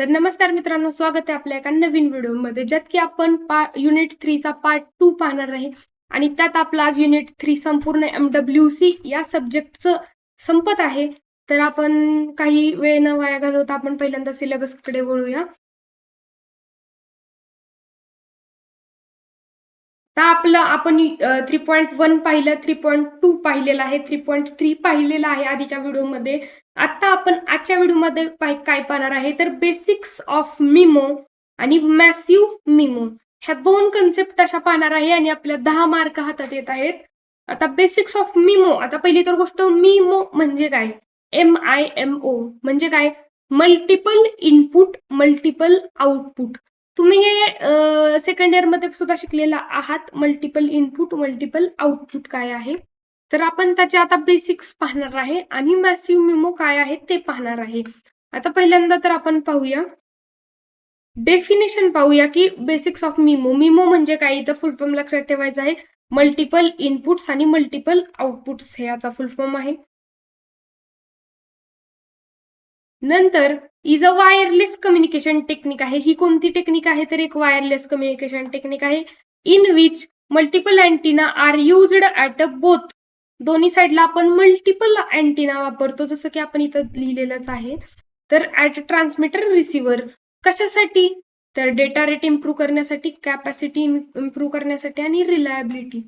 तर नमस्कार मित्रांनो, स्वागत आहे आपल्या एका नवीन व्हिडिओमध्ये, ज्यात की आपण युनिट 3 चा पार्ट 2 पाहणार आहे. आणि त्यात आपला आज युनिट 3 संपूर्ण MWC या सब्जेक्टचं संपत आहे. तर आपण काही वेळ न वाया घालवता आपण पहिल्यांदा सिलेबसकडे वळूया. आता आपण 3.1 पाहिलं, 3.2 पाहिलेलं आहे, 3.3 पाहिलेलं आहे आधीच्या व्हिडिओमध्ये. आता आपण आजच्या व्हिडिओमध्ये काय पाहणार आहे तर बेसिक्स ऑफ मिमो आणि मॅसिव्ह मिमो ह्या दोन कन्सेप्ट अशा पाहणार आहे आणि आपल्या 10 मार्क हातात येत आहेत. आता बेसिक्स ऑफ मिमो. आता पहिली तर गोष्ट, मिमो म्हणजे काय? MIMO म्हणजे काय? Multiple input multiple output. तुम्ही हे सेकंड इयर मध्ये सुद्धा शिकलेला आहात. मल्टिपल इनपुट मल्टिपल आउटपुट काय आहे, तर आपण त्याचे आता बेसिक्स पाहणार आहे आणि मॅसिव्ह मिमो काय आहे ते पाहणार आहे. आता पहिल्यांदा तर आपण पाहूया, डेफिनेशन पाहूया की बेसिक्स ऑफ मिमो. मिमो म्हणजे काय, इथं फुल फॉर्म लक्षात ठेवायचा आहे. मल्टिपल इनपुट्स आणि मल्टिपल आउटपुट्स हे याचा फुल फॉर्म आहे. नंतर is a wireless communication technique आहे. ही कोणती टेक्निक आहे तर एक वायरलेस कम्युनिकेशन टेक्निक आहे. In which multiple antenna are used at a both. दोन्ही साईडला आपण मल्टिपल अँटिना वापरतो, जसं की आपण इथं लिहिलेलंच आहे. तर ॲट ट्रान्समीटर रिसिव्हर कशासाठी, तर डेटा रेट इम्प्रूव्ह करण्यासाठी, कॅपॅसिटी इम्प्रूव्ह करण्यासाठी आणि रिलायबिलिटी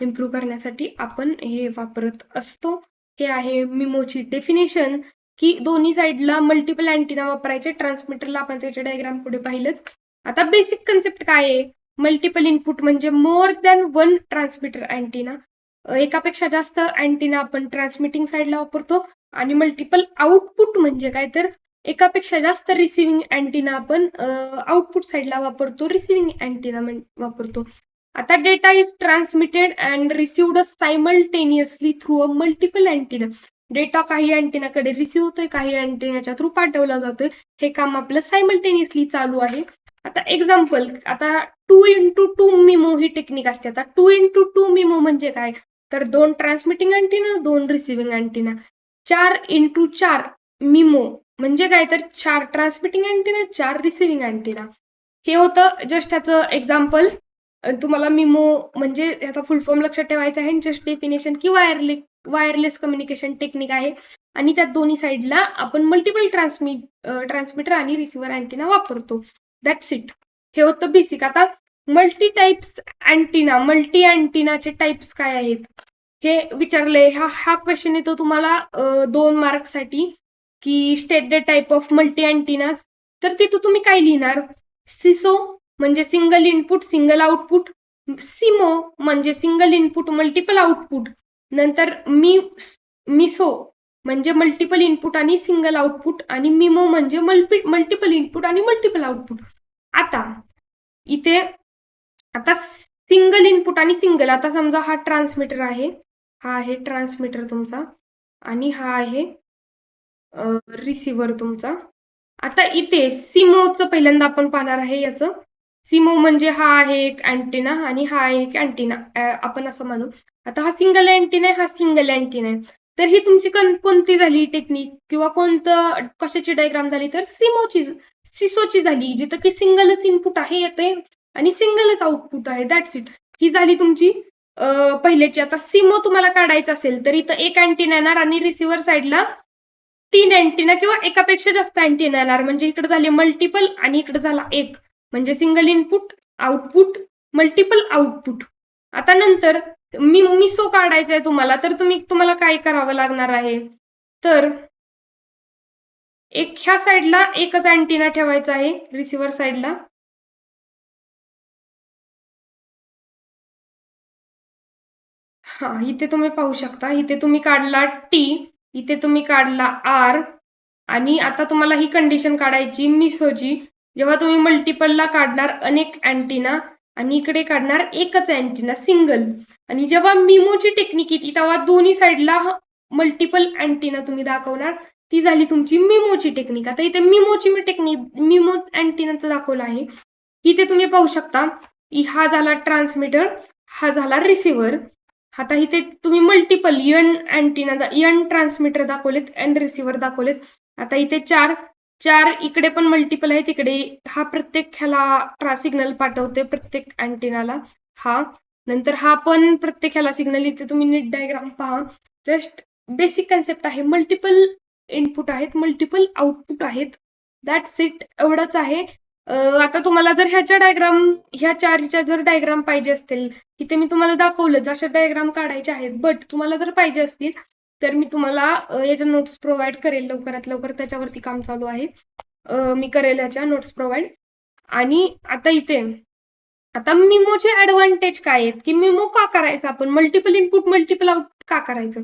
इम्प्रूव्ह करण्यासाठी आपण हे वापरत असतो. हे आहे मिमोची डेफिनेशन, की दोन्ही साईडला मल्टिपल अँटिना वापरायचे. ट्रान्समीटरला आपण त्याचे डायग्राम पुढे पाहिलंच. आता बेसिक कन्सेप्ट काय आहे? मल्टिपल इनपुट म्हणजे more than one transmitter antenna. एकापेक्षा जास्त अँटिना आपण ट्रान्समिटिंग साईडला वापरतो. आणि मल्टिपल आउटपुट म्हणजे काय, तर एकापेक्षा जास्त रिसिव्हिंग अँटिना आपण आउटपुट साईडला वापरतो, रिसिव्हिंग अँटिना वापरतो. आता data is transmitted and received simultaneously through a multiple antenna. Data काही अँटिनाकडे रिसिव्ह होतोय, काही अँटिनाच्या थ्रू पाठवला जातोय. हे काम आपलं सायमल्टेनियसली चालू आहे. आता एक्झाम्पल, आता 2x2 मिमो ही टेक्निक असते. आता 2x2 मिमो म्हणजे काय, तर 2 transmitting antenna, 2 receiving antenna. 4x4 मिमो म्हणजे काय, तर 4 ट्रान्समिटिंग अँटिना, 4 रिसिव्हिंग अँटिना. हे होतं जस्ट ह्याचं एक्झाम्पल. तुम्हाला मिमो म्हणजे याचा फुल फॉर्म लक्षात ठेवायचा आहे. जस्ट डेफिनेशन की वायरलेस कम्युनिकेशन टेक्निक आहे आणि त्या दोन्ही साईडला आपण मल्टिपल ट्रान्समीटर आणि रिसिव्हर अँटिना वापरतो. That's it. हे होतं बेसिक. आता मल्टी टाइप्स अँटिना, मल्टी अँटिनाचे टाइप्स काय आहेत हे विचारले. हा क्वेश्चन येतो तुम्हाला 2 मार्कसाठी, की state the type of multi antennas. तर तिथं तुम्ही काय लिहिणार? सिसो म्हणजे single input single output, SIMO म्हणजे सिंगल इनपुट मल्टिपल आउटपुट, नंतर मिसो म्हणजे मल्टिपल इनपुट आणि सिंगल आउटपुट, आणि मिमो म्हणजे मल्टिपल इनपुट आणि मल्टिपल आउटपुट. आता इथे आता सिंगल इनपुट आणि सिंगल, आता समजा हा ट्रान्समीटर आहे, हा आहे ट्रान्समीटर तुमचा, आणि हा आहे रिसिव्हर तुमचा. आता इथे सिमोचं पहिल्यांदा आपण पाहणार आहे. याचं सिमो म्हणजे हा आहे एक अँटिना आणि हा आहे एक अँटिना, आपण असं म्हणू. आता हा सिंगल अँटिना आहे, हा सिंगल अँटिना आहे. तर ही तुमची कोणती झाली टेक्निक, किंवा कोणतं कशाची डायग्राम झाली, तर सिसोची झाली, जिथं की सिंगलच इनपुट आहे येते आणि सिंगलच आउटपुट आहे. That's it. ही झाली तुमची पहिल्याची. आता सिमो तुम्हाला काढायचं असेल तर इथं एक अँटिना येणार आणि रिसिव्हर साईडला 3 अँटिना किंवा एकापेक्षा जास्त अँटिना येणार. म्हणजे इकडे झाले मल्टिपल आणि इकडे झाला एक, म्हणजे single input output multiple output. आता नंतर मिसो काढायचा आहे तुम्हाला, तर तुम्हाला काय करावं लागणार आहे, तर एक ह्या साईडला एकच अँटिना ठेवायचा आहे रिसिव्हर साईडला. हा, इथे तुम्ही पाहू शकता, इथे तुम्ही काढला टी, इथे तुम्ही काढला आर, आणि आता तुम्हाला ही कंडिशन काढायची मिसोची. जेव्हा तुम्ही मल्टिपलला काढणार अनेक अँटिना आणि इकडे काढणार एकच अँटिना सिंगल, आणि जेव्हा मिमोची टेक्निक येते तेव्हा दोन्ही साईडला मल्टिपल अँटिना तुम्ही दाखवणार. ती झाली तुमची मिमोची टेक्निक. आता इथे मिमोची टेक्निक मिमो अँटिनाचं दाखवलं आहे. इथे तुम्ही पाहू शकता, हा झाला ट्रान्समीटर, हा झाला रिसिव्हर. आता इथे तुम्ही multiple N antenna, N transmitter दाखवलेत, एन रिसिव्हर दाखवलेत. आता इथे 4 4 इकडे पण मल्टिपल आहे, तिकडे हा प्रत्येक ह्याला सिग्नल पाठवते प्रत्येक अँटेनाला हा. नंतर हा पण प्रत्येक ह्याला सिग्नल, इथे तुम्ही नीट डायग्राम पहा. जस्ट बेसिक कन्सेप्ट आहे. मल्टिपल इनपुट आहेत, मल्टिपल आउटपुट आहेत. दॅट्स इट, एवढंच आहे. आता तुम्हाला जर ह्या 4च्या जर डायग्राम पाहिजे असतील, इथे मी तुम्हाला दाखवलं जशा डायग्राम काढायचे आहेत, बट तुम्हाला जर पाहिजे असतील तर मी तुम्हाला याच्या नोट्स प्रोव्हाइड करेल लवकरात लवकर. त्याच्यावरती काम चालू आहे, मी करेल याच्या नोट्स प्रोव्हाइड. आणि आता मिमोचे ऍडव्हान्टेज काय आहेत, की मिमो का करायचं आपण, मल्टिपल इनपुट मल्टिपल आउटपुट का करायचं,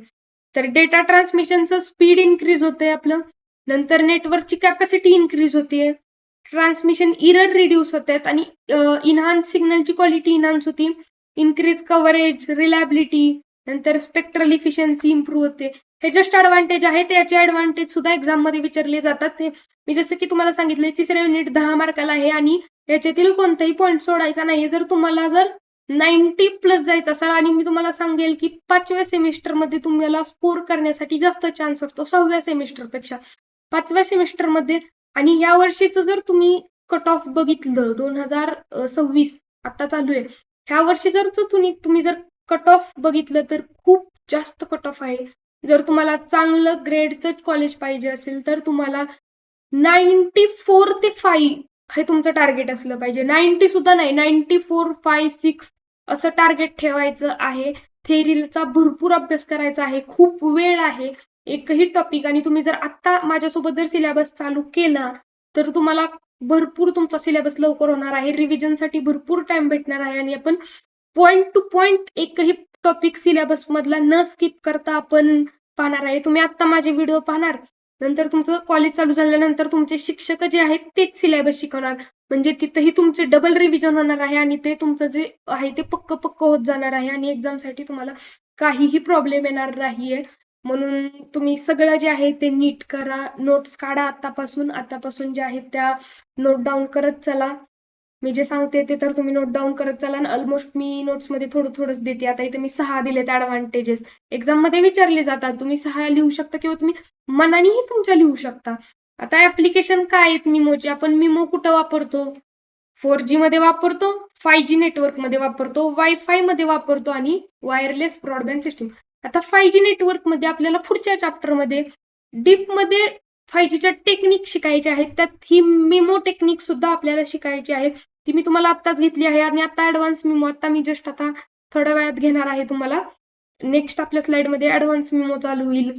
तर डेटा ट्रान्समिशनचं स्पीड इन्क्रीज होते आपलं. नंतर नेटवर्कची कॅपॅसिटी इन्क्रीज होते, ट्रान्समिशन इरर रिड्यूस होतात आणि इन्हान्स सिग्नलची क्वालिटी इन्हान्स होती, इन्क्रीज कव्हरेज, रिलायबिलिटी, नंतर स्पेक्ट्रल इफिशियन्सी इम्प्रूव्ह होते. हे जस्ट ऍडव्हान्टेज आहेत. याचे ऍडव्हान्टेज सुद्धा एक्झाम मध्ये विचारले जातात. मी जसं की तुम्हाला सांगितलं, तिसऱ्या युनिट 10 मार्काला आहे आणि याच्यातील कोणताही पॉईंट सोडायचा नाही. जर तुम्हाला 90+ जायचं असेल, आणि मी तुम्हाला सांगेल की 5व्या सेमिस्टरमध्ये तुम्हाला स्कोर करण्यासाठी जास्त चान्स असतो 6व्या सेमिस्टरपेक्षा. 5व्या सेमिस्टरमध्ये आणि या वर्षीचं जर तुम्ही कट ऑफ बघितलं 2026 आता चालू आहे, ह्या वर्षी जर तुम्ही जर कट ऑफ बघितलं तर खूप जास्त कट ऑफ आहे. जर तुम्हाला चांगलं ग्रेडचं कॉलेज पाहिजे असेल तर तुम्हाला 94 ते 5 हे तुमचं टार्गेट असलं पाहिजे. 90 सुद्धा नाही, 94, 5, 6 असं टार्गेट ठेवायचं आहे. थेअरीचा भरपूर अभ्यास करायचा आहे, खूप वेळ आहे एकही टॉपिक. आणि तुम्ही जर आत्ता माझ्यासोबत जर सिलेबस चालू केला तर तुम्हाला भरपूर तुमचा सिलेबस लवकर होणार आहे, रिव्हिजनसाठी भरपूर टाइम भेटणार आहे आणि आपण पॉइंट टू पॉइंट एकही टॉपिक सिलेबस मधला न स्किप करता आपण पाहणार आहे. तुम्ही आत्ता माझे व्हिडिओ पाहणार, नंतर तुमचं कॉलेज चालू झाल्यानंतर तुमचे शिक्षक जे आहेत तेच सिलेबस शिकवणार, म्हणजे तिथेही तुमचे डबल रिव्हिजन होणार आहे आणि ते तुमचं जे आहे ते पक्क होत जाणार आहे आणि एक्झामसाठी तुम्हाला काहीही प्रॉब्लेम येणार नाहीये. म्हणून तुम्ही सगळं जे आहे ते नीट करा, नोट्स काढा आतापासून जे आहेत त्या नोट डाऊन करत चला. मी जे सांगते ते तर तुम्ही नोट डाऊन करत चला. ऑलमोस्ट मी नोट्समध्ये थोडंच देते. आता इथे मी 6 दिलेत ऍडव्हान्टेजेस, एक्झाम मध्ये विचारले जातात. तुम्ही 6 लिहू शकता किंवा तुम्ही मनानेही तुमच्या लिहू शकता. आता ऍप्लिकेशन काय आहेत मिमोचे, आपण मिमो कुठं वापरतो, 4G मध्ये वापरतो, 5G नेटवर्क मध्ये वापरतो, वायफाय मध्ये वापरतो आणि वायरलेस ब्रॉडबँड सिस्टीम. आता 5G नेटवर्क मध्ये आपल्याला पुढच्या चॅप्टरमध्ये डीप मध्ये 5Gच्या टेक्निक शिकायचे आहेत. त्यात ही मिमो टेक्निक सुद्धा आपल्याला शिकायची आहे, ती मी तुम्हाला आत्ताच घेतली आहे. आणि आता ऍडव्हान्स मिमो आता मी जस्ट आता थोड्या वेळात घेणार आहे तुम्हाला. नेक्स्ट आपल्या स्लाइडमध्ये ऍडव्हान्स मिमो चालू होईल.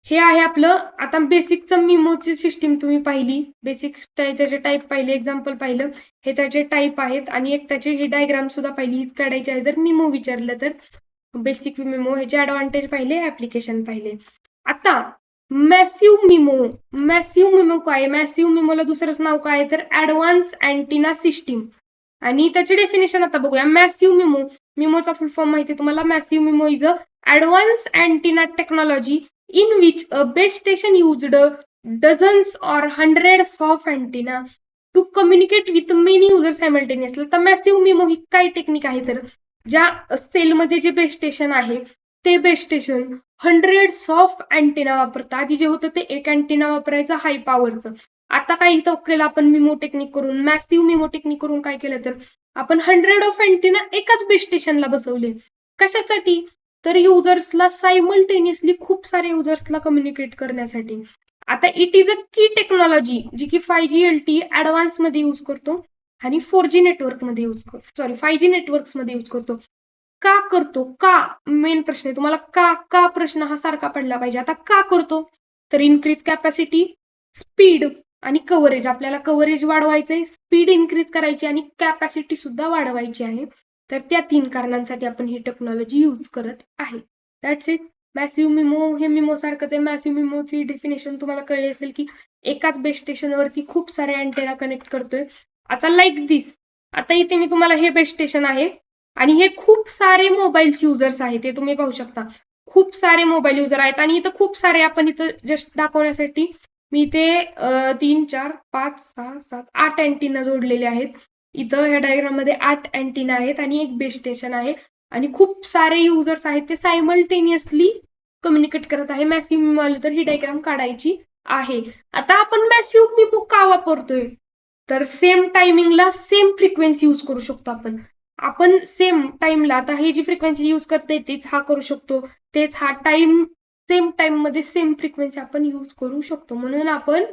हे आहे आपलं. आता बेसिकचं मिमोची सिस्टीम तुम्ही पाहिली, बेसिक त्याचे टाईप पाहिले, एक्झाम्पल पाहिलं, हे त्याचे टाईप आहेत आणि एक त्याचे हे डायग्राम सुद्धा पाहिली, हीच काढायची आहे जर मिमो विचारलं तर. बेसिक मिमो ह्याचे ऍडव्हान्टेज पाहिले, ऍप्लिकेशन पाहिले. आता मॅसिव्ह मिमो काय, मॅसिव्ह मिमोला दुसरंच नाव काय तर ऍडव्हान्स अँटिना सिस्टीम. आणि त्याचे डेफिनेशन आता बघूया. मॅसिव्ह मिमोचा फुल फॉर्म माहिती तुम्हाला. Massive MIMO is a advance antenna technology in which a base station used dozens or hundreds of antenna to communicate with many users simultaneously. तर मॅसिव्ह मिमो ही काय technique आहे तर ज्या सेलमध्ये जे बेस स्टेशन आहे ते base station 100s of antenna वापरतात. आधी जे होतं ते एक अँटेना वापरायचं हाय पॉवरचं. आता काय इथं केलं आपण मिमो टेक्निक करून, मॅसिव्ह मिमो टेक्निक करून काय केलं तर आपण 100 ऑफ अँटेना एकाच बेस स्टेशनला बसवले. कशासाठी तर युजर्सला सायमल्टेनियसली खूप सारे युजर्सला कम्युनिकेट करण्यासाठी. आता इट इज अ की टेक्नॉलॉजी जी की 5G LTE ऍडव्हान्स मध्ये यूज करतो आणि 4G नेटवर्क मध्ये यूज करतो, 5G नेटवर्क्स मध्ये यूज करतो. का करतो, का मेन प्रश्न आहे तुम्हाला, का प्रश्न हा सारखा पडला पाहिजे. आता का करतो तर इन्क्रीज कॅपॅसिटी, स्पीड आणि कव्हरेज. आपल्याला कव्हरेज वाढवायचंय, स्पीड इन्क्रीज करायची आणि कॅपॅसिटी सुद्धा वाढवायची आहे. तर त्या 3 कारणांसाठी आपण ही टेक्नॉलॉजी यूज करत आहे. That's it. मॅसिव्ह मिमो हे मिमो सारखंच आहे. मॅसिव्ह मिमोची डेफिनेशन तुम्हाला कळली असेल की एकाच बेस स्टेशनवरती खूप सारे अँटेना कनेक्ट करतोय. आता लाईक दिस, आता इथे मी तुम्हाला हे बेस स्टेशन आहे आणि हे खूप सारे मोबाईल्स युजर्स आहेत, ते तुम्ही पाहू शकता. खूप सारे मोबाईल युजर आहेत आणि इथं खूप सारे आपण इथं जस्ट दाखवण्यासाठी मी इथे 3, 4, 5, 6, 7, 8 अँटेना जोडलेले आहेत. इथं ह्या डायग्राम मध्ये 8 अँटेना आहेत आणि एक बेस स्टेशन आहे आणि खूप सारे युजर्स आहेत, ते सायमल्टेनियसली कम्युनिकेट करत आहे. मॅसिव्ह मिमो आलं तर ही डायग्राम काढायची आहे. आता आपण मॅसिव्ह मिमो का वापरतोय, तर सेम टायमिंगला सेम फ्रिक्वेन्सी यूज करू शकतो आपण सेम टाइमला आता ही जी फ्रिक्वेन्सी यूज करते तेच हा करू शकतो, तेच हा टाइम सेम टाइम मध्ये सेम फ्रिक्वेन्सी आपण यूज करू शकतो, म्हणून आपण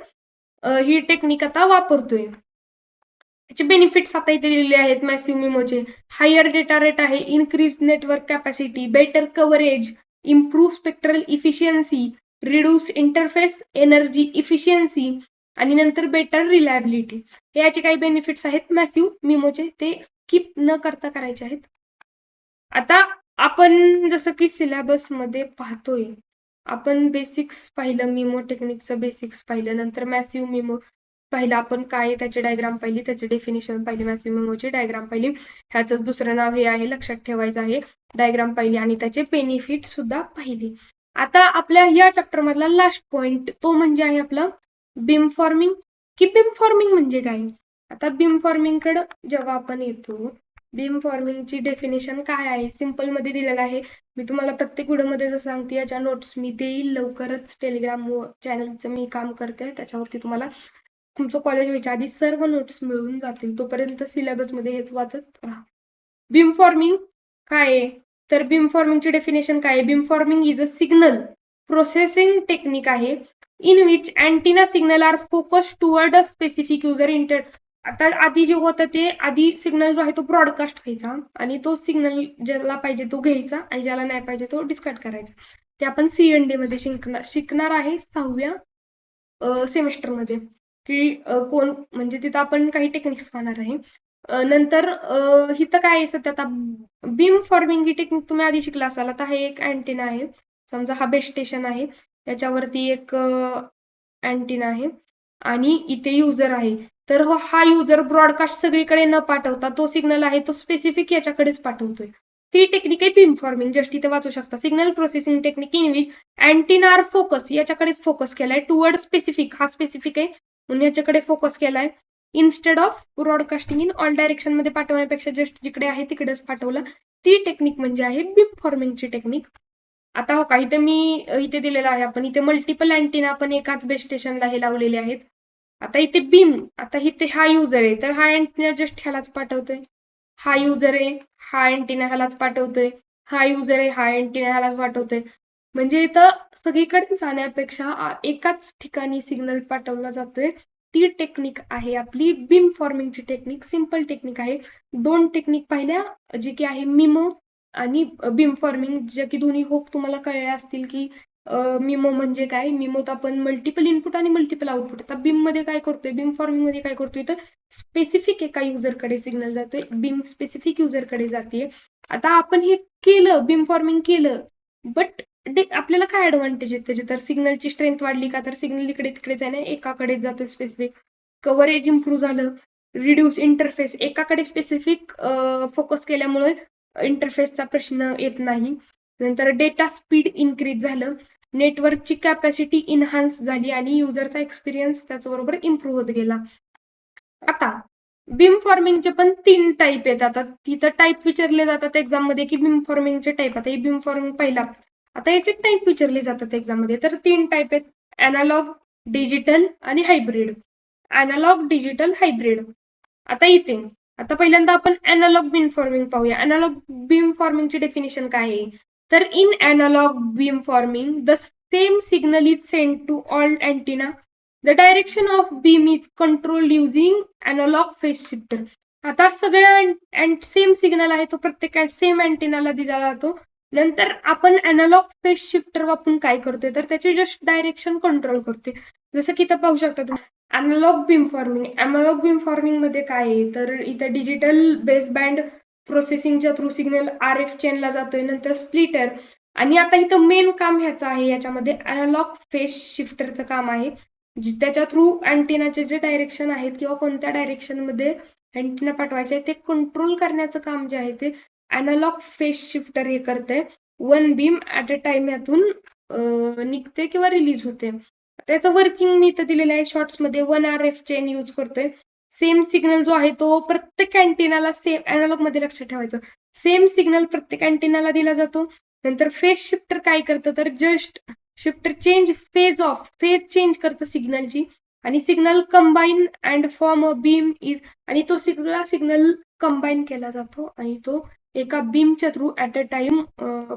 ही टेक्निक आता वापरतोय. त्याचे बेनिफिट्स आता इथे दिलेले आहेत मॅसिव्ह मिमोचे. हायर डेटा रेट आहे, increase network capacity, better coverage, improve spectral efficiency, reduce interface energy efficiency आणि नंतर बेटर रिलायबिलिटी. हे याचे काही बेनिफिट्स आहेत मॅसिव्ह मिमोचे, ते स्किप न करता करायचे आहेत. आता आपण जसं की सिलेबस मध्ये पाहतोय, आपण बेसिक्स पाहिलं, मिमो टेक्निकचं बेसिक्स पाहिलं, नंतर मॅसिव्ह मिमो पाहिलं आपण, काय त्याची डायग्राम पाहिली, त्याचे डेफिनेशन पाहिली, मॅसिव्ह मिमोची डायग्राम पाहिली, ह्याचं दुसरं नाव हे आहे, लक्षात ठेवायचं आहे, डायग्राम पाहिली आणि त्याचे बेनिफिट सुद्धा पाहिली. आता आपल्या या चॅप्टर मधला लास्ट पॉइंट तो म्हणजे आहे आपला बीम फॉर्मिंग. की बीम फॉर्मिंग म्हणजे काय. आता बीम फॉर्मिंग कडे जेव्हा आपण येतो, बीम फॉर्मिंगची डेफिनेशन काय आहे सिंपल मध्ये दिलेलं आहे. मी तुम्हाला प्रत्येक व्हिडिओमध्ये जसं सांगते, याच्या नोट्स मी देईल लवकरच. टेलिग्राम चॅनलचं मी काम करते, त्याच्यावरती तुम्हाला तुमचं कॉलेज व्हायच्या आधी सर्व नोट्स मिळून जातील. तोपर्यंत सिलेबसमध्ये हेच वाचत राहा. बीम फॉर्मिंग काय आहे, तर बीम फॉर्मिंगची डेफिनेशन काय आहे. Beam forming is a signal processing technique आहे in which antenna signal are focus toward a specific user interface. आता आधी जे होतं ते आधी सिग्नल जो आहे तो ब्रॉडकास्ट व्हायचा आणि तो सिग्नल ज्याला पाहिजे तो घ्यायचा आणि ज्याला नाही पाहिजे तो डिस्कार्ड करायचा. ते आपण CND मध्ये शिकणार आहे 6व्या सेमिस्टरमध्ये, की कोण म्हणजे तिथं आपण काही टेक्निक्स पाहणार आहे. नंतर इथं काय आहे सध्या आता बीम फॉर्मिंग ही टेक्निक तुम्ही आधी शिकला असाल. आता हा एक अँटिना आहे, समजा हा बेस स्टेशन आहे, त्याच्यावरती एक अँटिना आहे आणि इथे युजर आहे. तर हा युजर ब्रॉडकास्ट सगळीकडे न पाठवता तो सिग्नल आहे तो स्पेसिफिक याच्याकडेच पाठवतोय. ती टेक्निक आहे बीम फॉर्मिंग. जस्ट इथे वाचू शकता, signal processing technique in which antenna are focus, याच्याकडेच फोकस केलाय, टुवर्ड स्पेसिफिक, हा स्पेसिफिक आहे म्हणून याच्याकडे फोकस केलाय, instead of broadcasting in all direction मध्ये पाठवण्यापेक्षा जस्ट जिकडे आहे तिकडेच पाठवलं. ती टेक्निक म्हणजे आहे बीम फॉर्मिंगची टेक्निक. आता हो का, इथे मी इथे दिलेलं आहे, आपण इथे मल्टिपल अँटिना आपण एकाच बेस स्टेशनला हे लावलेले आहेत. आता इथे बीम, आता इथे हा युजर आहे तर हा अँटिना जस्ट ह्यालाच पाठवतोय, हा युजर आहे हा अँटिना ह्यालाच पाठवतोय, हा युजर आहे हा अँटिना ह्यालाच पाठवतोय. म्हणजे इथं सगळीकडे जाण्यापेक्षा एकाच ठिकाणी सिग्नल पाठवला जातोय. ती टेक्निक आहे आपली बीम फॉर्मिंगची टेक्निक. सिंपल टेक्निक आहे. 2 टेक्निक पाहिल्या, जी की आहे मिमो आणि बीम फॉर्मिंग, जे की दोन्ही होप तुम्हाला कळले असतील की मिमो म्हणजे काय. मिमोत आपण मल्टिपल इनपुट आणि मल्टिपल आउटपुट. आता बीम मध्ये काय करतोय, बीम फॉर्मिंग मध्ये काय करतोय, तर स्पेसिफिक एका युजरकडे सिग्नल जातोय, बीम स्पेसिफिक युजरकडे जाते. आता आपण हे केलं, बीम फॉर्मिंग केलं, बट आपल्याला काय ऍडव्हान्टेज आहे त्याचे, तर सिग्नलची स्ट्रेंथ वाढली का, तर सिग्नल इकडे तिकडे जाणे एकाकडेच जातोय स्पेसिफिक. कव्हरेज इम्प्रूव्ह झालं, रिड्यूस इंटरफेस, एकाकडे स्पेसिफिक फोकस केल्यामुळे इंटरफेसचा प्रश्न येत नाही. नंतर डेटा स्पीड इन्क्रीज झालं, नेटवर्कची कॅपॅसिटी इन्हान्स झाली आणि युजरचा एक्सपिरियन्स त्याचबरोबर इम्प्रूव्ह होत गेला. आता बीम फॉर्मिंगचे पण 3 टाईप आहेत. आता तिथं टाईप विचारले जातात एक्झाम मध्ये की बीम फॉर्मिंगचे टाईप. आता हे बीम फॉर्मिंग पहिला, आता याचे टाईप विचारले जातात एक्झाम मध्ये, तर 3 टाईप आहेत, अॅनालॉग, डिजिटल आणि हायब्रिड. Analogue, digital, hybrid. आता इथे आता पहिल्यांदा आपण अॅनालॉग बीम फॉर्मिंग पाहूया. अॅनालॉग बीम फॉर्मिंगची डेफिनेशन काय आहे, तर in analogue beam forming the same signal is send to all antenna. The direction of beam is controlled using analogue phase shifter. आता सगळ्या सेम सिग्नल आहे तो प्रत्येक सेम अँटिनाला दिला जातो. नंतर आपण अॅनालॉग फेज शिफ्टर वापरून काय करतोय, तर त्याची जस्ट डायरेक्शन कंट्रोल करतोय. जसं की इथं पाहू शकता तुम्ही analogue beam forming. Analogue beam forming मध्ये काय आहे, तर इथं डिजिटल बेस बँड प्रोसेसिंगच्या थ्रू सिग्नल RF चेनला जातोय, नंतर स्प्लिटर. आणि आता इथं मेन काम ह्याचं आहे, याच्यामध्ये अॅनालॉग फेज शिफ्टरचं काम आहे. त्याच्या थ्रू अँटिनाचे जे डायरेक्शन आहेत किंवा कोणत्या डायरेक्शन मध्ये अँटिना पाठवायचे ते कंट्रोल करण्याचं काम जे आहे ते अॅनालॉग फेज शिफ्टर हे करते. 1 बीम ऍट अ टाइम यातून निघते किंवा रिलीज होते. त्याचं वर्किंग मी इथं दिलेलं आहे शॉर्ट्स मध्ये. 1 RF चेन यूज करतोय. सेम सिग्नल जो आहे तो प्रत्येक अँटिनाला सेम, अॅनालॉग मध्ये लक्षात ठेवायचं, सेम सिग्नल प्रत्येक अँटिनाला दिला जातो. नंतर फेज शिफ्टर काय करतं, तर just shifter change phase change करतं सिग्नलची, आणि signal combine and form a beam is, आणि तो सिग्नल कंबाईन केला जातो आणि तो एका बीमच्या through at a time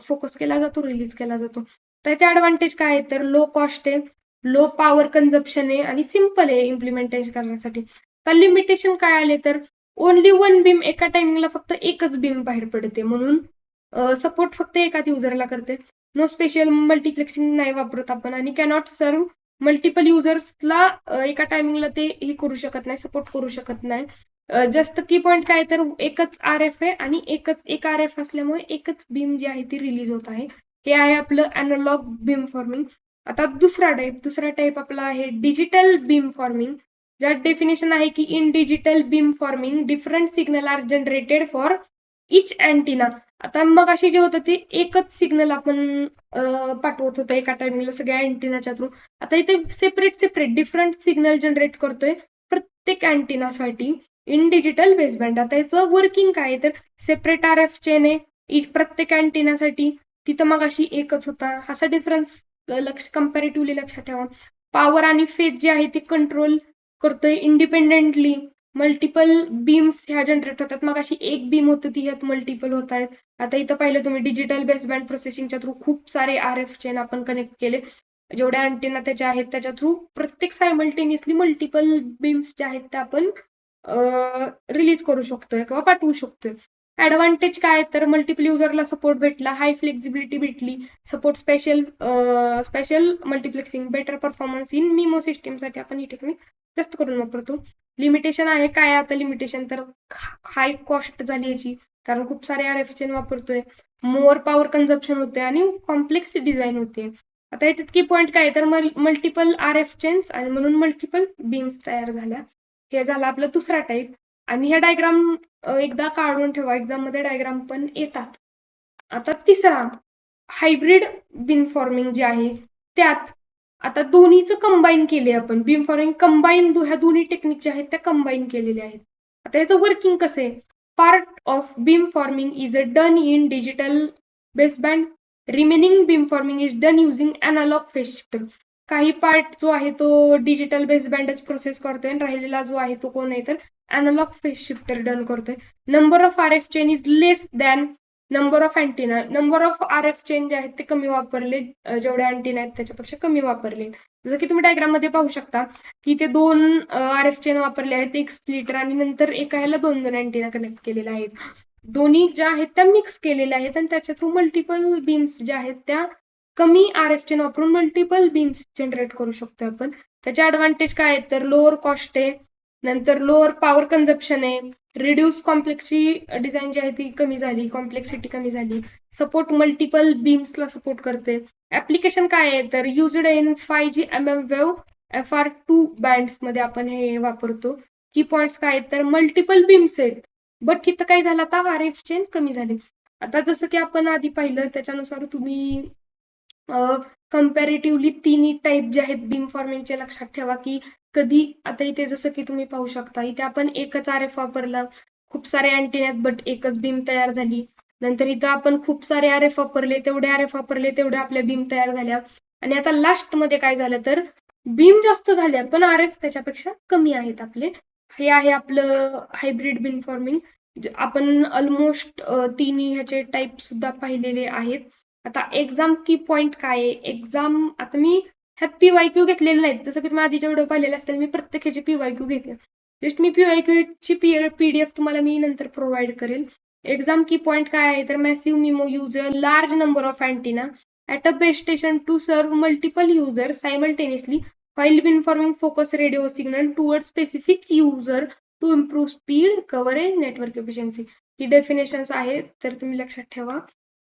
focus केला जातो, रिलीज केला जातो. त्याचे ऍडव्हान्टेज काय आहे तर लो कॉस्ट आहे, लो पॉवर कन्झप्शन आहे आणि सिम्पल आहे इम्प्लिमेंटेशन करण्यासाठी. तर लिमिटेशन काय आले तर ओनली वन बीम, एका टायमिंगला फक्त एकच बीम बाहेर पडते, म्हणून सपोर्ट फक्त एकाच युजरला करते. नो स्पेशल मल्टिप्लेक्सिंग नाही वापरत आपण, आणि कॅनॉट सर्व मल्टिपल युजर्सला एका टायमिंगला ते हे करू शकत नाही, सपोर्ट करू शकत नाही. जास्त की पॉईंट काय तर एकच आर एफ आहे आणि एक आर एफ असल्यामुळे एकच बीम जी आहे ती रिलीज होत आहे. हे आहे आपलं अॅनालॉग बीम फॉर्मिंग. आता दुसरा टाईप आपला आहे डिजिटल बीम फॉर्मिंग, ज्यात डेफिनेशन आहे की in digital beam forming different signal are generated for each antenna. आता मग अशी जे होतं ते एकच सिग्नल आपण पाठवत होतं एका टायमिंगला सगळ्या अँटिनाच्या थ्रू. आता इथे सेपरेट डिफरंट सिग्नल जनरेट करतोय प्रत्येक अँटिनासाठी इन डिजिटल बेसबँड. आता याचं वर्किंग काय तर सेपरेट आर एफ चेन आहे प्रत्येक अँटिनासाठी, तिथं मग अशी एकच होता. असा डिफरन्स कम्पॅरेटिव्हली लक्षात ठेवा. पॉवर आणि फेज जे आहे ते कंट्रोल करतोय इंडिपेंडेंटली. मल्टिपल बीम्स ह्या जनरेट होतात, मग अशी एक बीम होती ती ह्यात मल्टिपल होत आहेत. आता इथं पाहिलं तुम्ही डिजिटल बेसबँड प्रोसेसिंगच्या थ्रू खूप सारे आर एफ चेन आपण कनेक्ट केले, जेवढ्या अँटेना त्याच्या आहेत त्याच्या थ्रू प्रत्येक सायमल्टेनियसली मल्टिपल बीम्स ज्या आहेत त्या आपण रिलीज करू शकतोय किंवा पाठवू शकतोय. ऍडव्हान्टेज काय तर मल्टिपल युजरला सपोर्ट भेटला, हाय फ्लेक्झिबिलिटी भेटली, support special multiplexing, better performance in MIMO सिस्टीमसाठी आपण ही टेक्निक जास्त करून वापरतो. लिमिटेशन आहे काय, आता लिमिटेशन तर हाय कॉस्ट झाली याची, कारण खूप सारे आर एफ चेन वापरतोय, मोर पॉवर कन्झप्शन होते आणि कॉम्प्लेक्स डिझाईन होते. आता याच्यात की पॉईंट काय तर मल्टिपल आर एफ चेन्स आणि म्हणून मल्टिपल बीम्स तयार झाल्या. हे झालं आपलं दुसरा टाईप. आणि ह्या डायग्राम एकदा काढून ठेवा, एक्झाम मध्ये डायग्राम पण येतात. आता तिसरा हायब्रिड बीम फॉर्मिंग जे आहे त्यात आता दोन्हीचं कंबाईन केले आपण, बीम फॉर्मिंग कंबाईन, ह्या दोन्ही टेक्निक ज्या आहेत त्या कंबाईन केलेल्या आहेत. आता याचं वर्किंग कसं आहे, part of beam forming is done in digital baseband, remaining beam forming is done using analogue phase shifter. काही पार्ट जो आहे तो डिजिटल बेसबँडच प्रोसेस करतोय आणि राहिलेला जो आहे तो कोण आहे तर अॅनालॉग फेज शिफ्टर डन करतोय. Number of R F chain is less than number of antenna, number of R F chain जे आहेत ते कमी वापरले, जेवढे अँटिना आहेत त्याच्यापेक्षा कमी वापरले. जसं की तुम्ही डायग्राम मध्ये पाहू शकता की ते 2 आर एफ चेन वापरले आहेत, एक स्प्लिटर आणि नंतर एका ह्याला 2 अँटिना कनेक्ट केलेले आहेत. दोन्ही ज्या आहेत त्या मिक्स केलेल्या आहेत आणि त्याच्या थ्रू मल्टिपल बीम्स ज्या आहेत त्या कमी आर एफ चेन वापरून मल्टिपल बीम्स जनरेट करू शकतो आपण. त्याचे ऍडव्हान्टेज काय आहेत तर लोअर कॉस्ट आहे, नंतर लोअर पॉवर कन्झप्शन आहे, रिड्यूस कॉम्प्लेक्सची डिझाईन जी आहे ती कमी झाली, कॉम्प्लेक्सिटी कमी झाली, सपोर्ट मल्टिपल बीम्सला सपोर्ट करते. ऍप्लिकेशन काय आहे तर used in 5G MM wave FR2 bands मध्ये आपण हे वापरतो. की पॉइंट्स काय आहेत तर मल्टिपल बीम्स आहेत, बट इथं काय झालं आता आर एफ चेन कमी झाले. आता जसं की आपण आधी पाहिलं त्याच्यानुसार तुम्ही कम्पॅरेटिव्हली तिन्ही टाईप जे आहेत बीम फॉर्मिंगचे लक्षात ठेवा की कधी, आता इथे जसं की तुम्ही पाहू शकता इथे आपण एकच आर एफ वापरला, खूप सारे अँटिना बट एकच बीम तयार झाली. नंतर इथं आपण खूप सारे आर एफ वापरले, तेवढे आर एफ वापरले तेवढ्या आपल्या बीम तयार झाल्या. आणि आता लास्ट मध्ये काय झालं तर बीम जास्त झाल्या पण आर एफ त्याच्यापेक्षा कमी आहेत आपले. हे आहे आपलं हायब्रिड बीम फॉर्मिंग. आपण ऑलमोस्ट तिन्ही ह्याचे टाईप सुद्धा पाहिलेले आहेत. आता एक्झाम की पॉइंट काय आहे, एक्झाम आता मी ह्यात PYQ घेतलेले नाहीत, जसं की तुम्ही आधीच्या व्हिडिओ पाहिलेले असतील, मी प्रत्येक ह्याचे PYQ घेतले. जस्ट मी PYQ ची PDF तुम्हाला मी नंतर प्रोव्हाइड करेल. एक्झाम की पॉइंट काय आहे तर massive MIMO use a large number of antenna at a base station to serve multiple user simultaneously while informing focus radio signal towards specific user to improve speed, coverage, network efficiency. He definitions आहेत तर तुम्ही लक्षात ठेवा.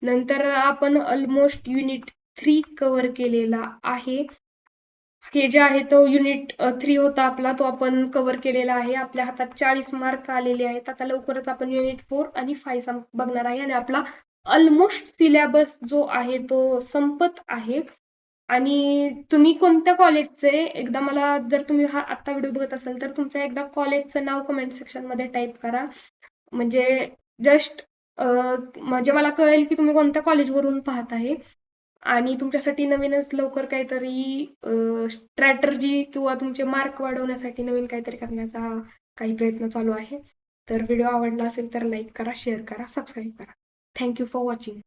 नंतर आपण almost unit 3 cover केलेला आहे. हे जे आहे तो युनिट 3 होता आपला, तो आपण कव्हर केलेला आहे. आपल्या हातात 40 मार्क आलेले आहेत. आता लवकरच आपण युनिट 4 आणि 5 बघणार आहे आणि आपला ऑलमोस्ट सिलेबस जो आहे तो संपत आहे. आणि तुम्ही कोणत्या कॉलेजचे, एकदा मला, जर तुम्ही हा आत्ता व्हिडिओ बघत असाल तर तुमच्या एकदा कॉलेजचं नाव कमेंट सेक्शन मध्ये टाईप करा, म्हणजे जस्ट म्हणजे मला कळेल की तुम्ही कोणत्या कॉलेजवरून पाहत आहे. आणि तुमच्यासाठी नवीनच लवकर काहीतरी स्ट्रॅटर्जी किंवा तुमचे मार्क वाढवण्यासाठी नवीन काहीतरी करण्याचा काही प्रयत्न चालू आहे. तर व्हिडिओ आवडला असेल तर लाईक करा, शेअर करा, सबस्क्राईब करा. Thank you for watching.